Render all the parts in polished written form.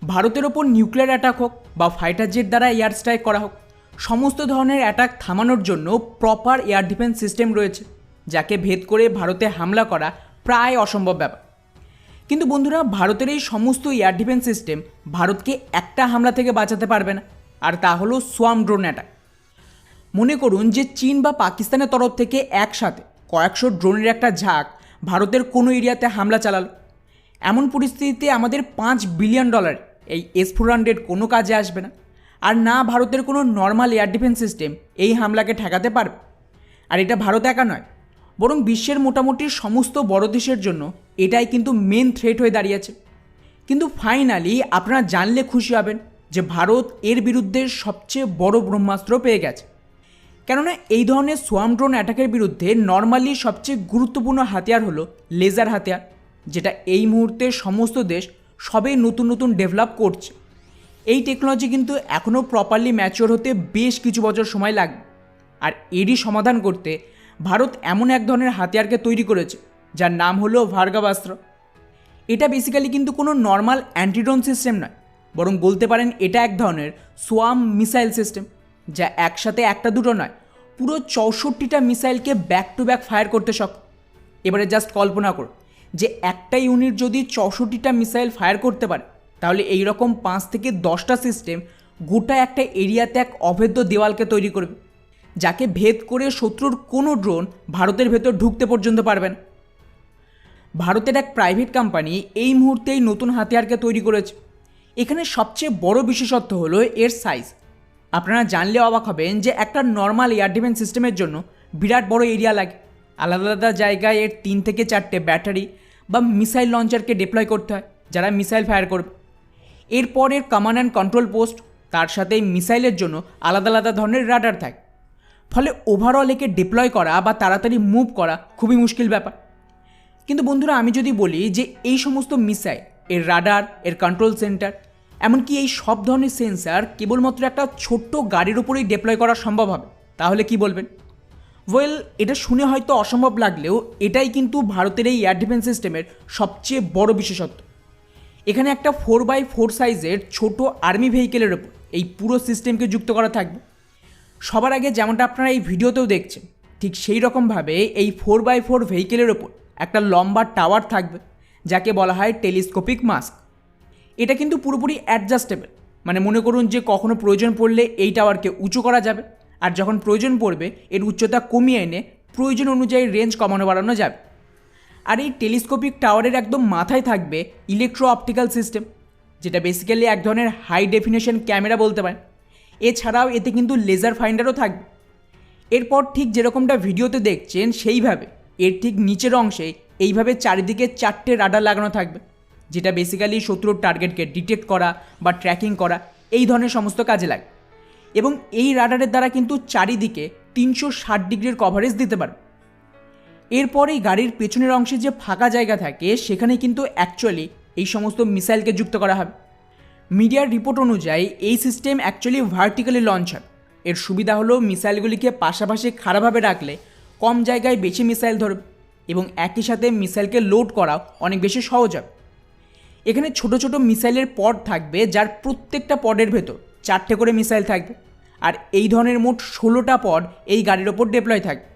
ভারতের ওপর nuclear attack হোক বা ফাইটার জেট দ্বারা এয়ার স্ট্রাইক করা হোক, সমস্ত ধরনের অ্যাটাক থামানোর জন্য প্রপার এয়ার ডিফেন্স সিস্টেম রয়েছে, যাকে ভেদ করে ভারতে হামলা করা প্রায় অসম্ভব ব্যাপার। কিন্তু বন্ধুরা, ভারতের এই সমস্ত এয়ার ডিফেন্স সিস্টেম ভারতকে একটা হামলা থেকে বাঁচাতে পারবে না, আর তা হলো সোয়ার্ম ড্রোন অ্যাটাক। মনে করুন যে চীন বা পাকিস্তানের তরফ থেকে একসাথে কয়েকশো ড্রোনের একটা ঝাঁক ভারতের কোনো এরিয়াতে হামলা চালালো। এমন পরিস্থিতিতে আমাদের $5 বিলিয়ন এই S-400 কোনো কাজে আসবে না, আর না ভারতের কোনো নর্মাল এয়ার ডিফেন্স সিস্টেম এই হামলাকে ঠেকাতে পারবে। আর এটা ভারত একা নয়, বরং বিশ্বের মোটামুটি সমস্ত বড় দেশের জন্য এটাই কিন্তু মেন থ্রেট হয়ে দাঁড়িয়েছে। কিন্তু ফাইনালি আপনারা জানলে খুশি হবেন যে ভারত এর বিরুদ্ধে সবচেয়ে বড় ব্রহ্মাস্ত্র পেয়ে গেছে। কেননা এই ধরনের সোয়ার্ম ড্রোন অ্যাটাকের বিরুদ্ধে নর্মালি সবচেয়ে গুরুত্বপূর্ণ হাতিয়ার হলো লেজার হাতিয়ার, যেটা এই মুহূর্তে সমস্ত দেশ সবেই নতুন নতুন ডেভেলপ করছে। এই টেকনোলজি কিন্তু এখনও প্রপারলি ম্যাচিওর হতে বেশ কিছু বছর সময় লাগবে। আর এরই সমাধান করতে ভারত এমন এক ধরনের হাতিয়ারকে তৈরি করেছে যার নাম হলো ভার্গাবাস্ত্র। এটা বেসিক্যালি কিন্তু কোনো নর্মাল অ্যান্টিড্রোন সিস্টেম নয়, বরং বলতে পারেন এটা এক ধরনের সোয়ার্ম মিসাইল সিস্টেম, যা একসাথে একটা দুটো নয়, পুরো 64টা মিসাইলকে ব্যাক টু ব্যাক ফায়ার করতে সক্ষম। এবারে জাস্ট কল্পনা করুন যে একটা ইউনিট যদি 64টা মিসাইল ফায়ার করতে পারে, তাহলে এই রকম 5 থেকে 10টা সিস্টেম গোটা একটা এরিয়াতে এক অভেদ্য দেওয়ালকে তৈরি করবে, যাকে ভেদ করে শত্রুর কোনো ড্রোন ভারতের ভেতর ঢুকতে পর্যন্ত পারবে না। ভারতের এক প্রাইভেট কোম্পানি এই মুহূর্তেই নতুন হাতিয়ারকে তৈরি করেছে। এখানে সবচেয়ে বড় বিশেষত্ব হলো এর সাইজ। আপনারা জানলে অবাক হবেন যে একটা নর্মাল এয়ার ডিফেন্স সিস্টেমের জন্য বিরাট বড় এরিয়া লাগে। আলাদা আলাদা জায়গায় এর 3 থেকে 4টে ব্যাটারি বা মিসাইল লঞ্চারকে ডিপ্লয় করতে হয়, যারা মিসাইল ফায়ার করবে। এরপর এর কমান্ড অ্যান্ড কন্ট্রোল পোস্ট, তার সাথে মিসাইলের জন্য আলাদা আলাদা ধরনের রাডার থাকে। ফলে ওভারঅল একে ডিপ্লয় করা বা তাড়াতাড়ি মুভ করা খুবই মুশকিল ব্যাপার। কিন্তু বন্ধুরা, আমি যদি বলি যে এই সমস্ত মিসাইল, এর রাডার, এর কন্ট্রোল সেন্টার, এমনকি এই সব ধরনের সেন্সার কেবলমাত্র একটা ছোট্ট গাড়ির উপরেই ডিপ্লয় করা সম্ভব হবে, তাহলে কি বলবেন? ওয়েল, এটা শুনে হয়তো অসম্ভব লাগলেও এটাই কিন্তু ভারতের এই এয়ার ডিফেন্স সিস্টেমের সবচেয়ে বড় বিশেষত্ব। এখানে একটা 4x4 সাইজের ছোট আর্মি ভেহিকেলের ওপর এই পুরো সিস্টেমকে যুক্ত করা থাকবে। সবার আগে যেমনটা আপনারা এই ভিডিওতেও দেখছেন, ঠিক সেই রকমভাবে এই 4x4 ভেহিকেলের ওপর একটা লম্বা টাওয়ার থাকবে, যাকে বলা হয় টেলিস্কোপিক মাস্ক। এটা কিন্তু পুরোপুরি অ্যাডজাস্টেবল, মানে মনে করুন যে কখনো প্রয়োজন পড়লে এই টাওয়ারকে উঁচু করা যাবে, আর যখন প্রয়োজন পড়বে এর উচ্চতা কমিয়ে এনে প্রয়োজন অনুযায়ী রেঞ্জ কমানো বাড়ানো যাবে। আর এই টেলিস্কোপিক টাওয়ারের একদম মাথায় থাকবে ইলেকট্রো অপটিক্যাল সিস্টেম, যেটা বেসিক্যালি এক ধরনের হাই ডেফিনেশন ক্যামেরা বলতে পারেন। এছাড়াও এতে কিন্তু লেজার ফাইন্ডারও থাকবে। এরপর ঠিক যেরকমটা ভিডিওতে দেখছেন সেইভাবে এর ঠিক নিচের অংশে এইভাবে চারিদিকে 4টে রাডার লাগানো থাকবে, যেটা বেসিক্যালি শত্রুর টার্গেটকে ডিটেক্ট করা বা ট্র্যাকিং করা এই ধরনের সমস্ত কাজে লাগে। এবং এই রাডারের দ্বারা কিন্তু চারিদিকে 360 ডিগ্রির কভারেজ দিতে পারবে। এরপর এই গাড়ির পেছনের অংশে যে ফাঁকা জায়গা থাকে সেখানে কিন্তু অ্যাকচুয়ালি এই সমস্ত মিসাইলকে যুক্ত করা হবে। মিডিয়ার রিপোর্ট অনুযায়ী এই সিস্টেম অ্যাকচুয়ালি ভার্টিক্যালি লঞ্চ হয়। এর সুবিধা হলো মিসাইলগুলিকে পাশাপাশি খাড়াভাবে রাখলে কম জায়গায় বেশি মিসাইল ধরবে, এবং একই সাথে মিসাইলকে লোড করাও অনেক বেশি সহজ হবে। এখানে ছোট ছোট মিসাইলের পড থাকবে, যার প্রত্যেকটা পডের ভেতর 4টে করে মিসাইল থাকবে। আর এই ধরনের মোট 16টা পড এই গাড়ির ওপর ডিপ্লয় থাকবে।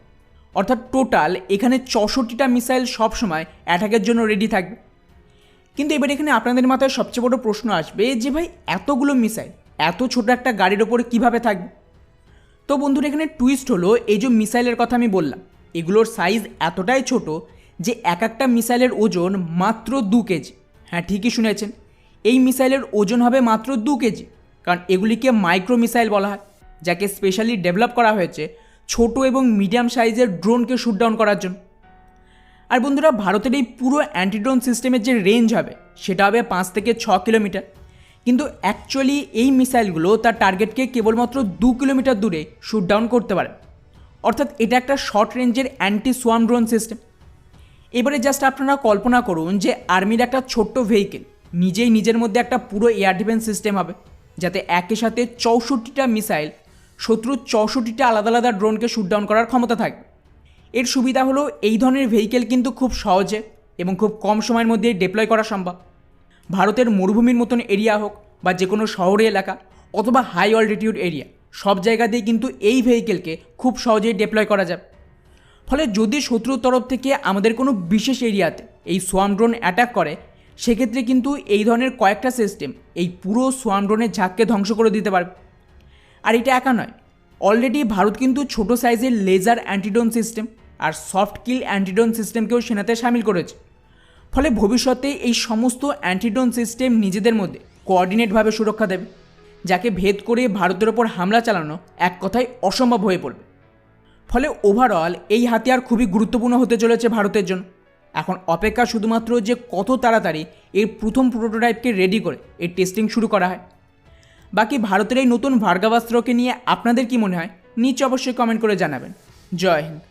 অর্থাৎ টোটাল এখানে 64টা মিসাইল সবসময় অ্যাটাকের জন্য রেডি থাকবে। কিন্তু এবার এখানে আপনাদের মাথায় সবচেয়ে বড় প্রশ্ন আসবে যে ভাই, এতগুলো মিসাইল এত ছোট একটা গাড়ির ওপরে কীভাবে থাকবে? তো বন্ধুরা, এখানে টুইস্ট হলো এই যে মিসাইলের কথা আমি বললাম, এগুলোর সাইজ এতটাই ছোট যে এক একটা মিসাইলের ওজন মাত্র 2 কেজি। হ্যাঁ, ঠিকই শুনেছেন, এই মিসাইলের ওজন হবে মাত্র 2 কেজি, কারণ এগুলিকে মাইক্রো মিসাইল বলা হয়, যাকে স্পেশালি ডেভেলপ করা হয়েছে ছোট এবং মিডিয়াম সাইজের ড্রোনকে শুট ডাউন করার জন্য। আর বন্ধুরা, ভারতের এই পুরো অ্যান্টিড্রোন সিস্টেমের যে রেঞ্জ হবে সেটা হবে 5 থেকে 6 কিলোমিটার। কিন্তু অ্যাকচুয়ালি এই মিসাইলগুলো তার টার্গেটকে কেবলমাত্র 2 কিলোমিটার দূরে শুট ডাউন করতে পারে। অর্থাৎ এটা একটা শর্ট রেঞ্জের অ্যান্টি সোয়ার্ম ড্রোন সিস্টেম। এবারে জাস্ট আপনারা কল্পনা করুন যে আর্মির একটা ছোট্ট ভেহিকেল নিজেই নিজের মধ্যে একটা পুরো এয়ার ডিফেন্স সিস্টেম হবে, যাতে একই সাথে 64টা মিসাইল শত্রুর 64টা আলাদা আলাদা ড্রোনকে শুট ডাউন করার ক্ষমতা থাকবে। এর সুবিধা হলো এই ধরনের ভেহিকেল কিন্তু খুব সহজে এবং খুব কম সময়ের মধ্যে ডিপ্লয় করা সম্ভব। ভারতের মরুভূমির মতন এরিয়া হোক বা যে কোনো শহরে এলাকা অথবা হাই অল্টিটিউড এরিয়া, সব জায়গাতেই কিন্তু এই ভেহিকেলকে খুব সহজেই ডিপ্লয় করা যাবে। ফলে যদি শত্রুর তরফ থেকে আমাদের কোনো বিশেষ এরিয়াতে এই সোয়ার্ম ড্রোন অ্যাটাক করে, সেক্ষেত্রে কিন্তু এই ধরনের কয়েকটা সিস্টেম এই পুরো সোয়ার্ম ড্রোনের ঝাঁককে ধ্বংস করে দিতে পারবে। আর এটা একা নয়, অলরেডি ভারত কিন্তু ছোট সাইজের লেজার অ্যান্টিড্রোন সিস্টেম আর সফট কিল অ্যান্টিড্রোন সিস্টেমকেও সেনাতে সামিল করেছে। ফলে ভবিষ্যতে এই সমস্ত অ্যান্টিড্রোন সিস্টেম নিজেদের মধ্যে কোঅর্ডিনেটভাবে সুরক্ষা দেবে, যাকে ভেদ করে ভারতের ওপর হামলা চালানো এক কথায় অসম্ভব হয়ে পড়বে। ফলে ওভারঅল এই হাতিয়ার খুবই গুরুত্বপূর্ণ হতে চলেছে ভারতের জন্য। এখন অপেক্ষা শুধুমাত্র যে কত তাড়াতাড়ি এর প্রথম প্রোটোটাইপকে রেডি করে এর টেস্টিং শুরু করা হয়। বাকি ভারতের এই নতুন ভার্গাভাস্ত্রকে নিয়ে আপনাদের কি মনে হয় নিচে অবশ্যই কমেন্ট করে জানাবেন। জয় হিন্দ।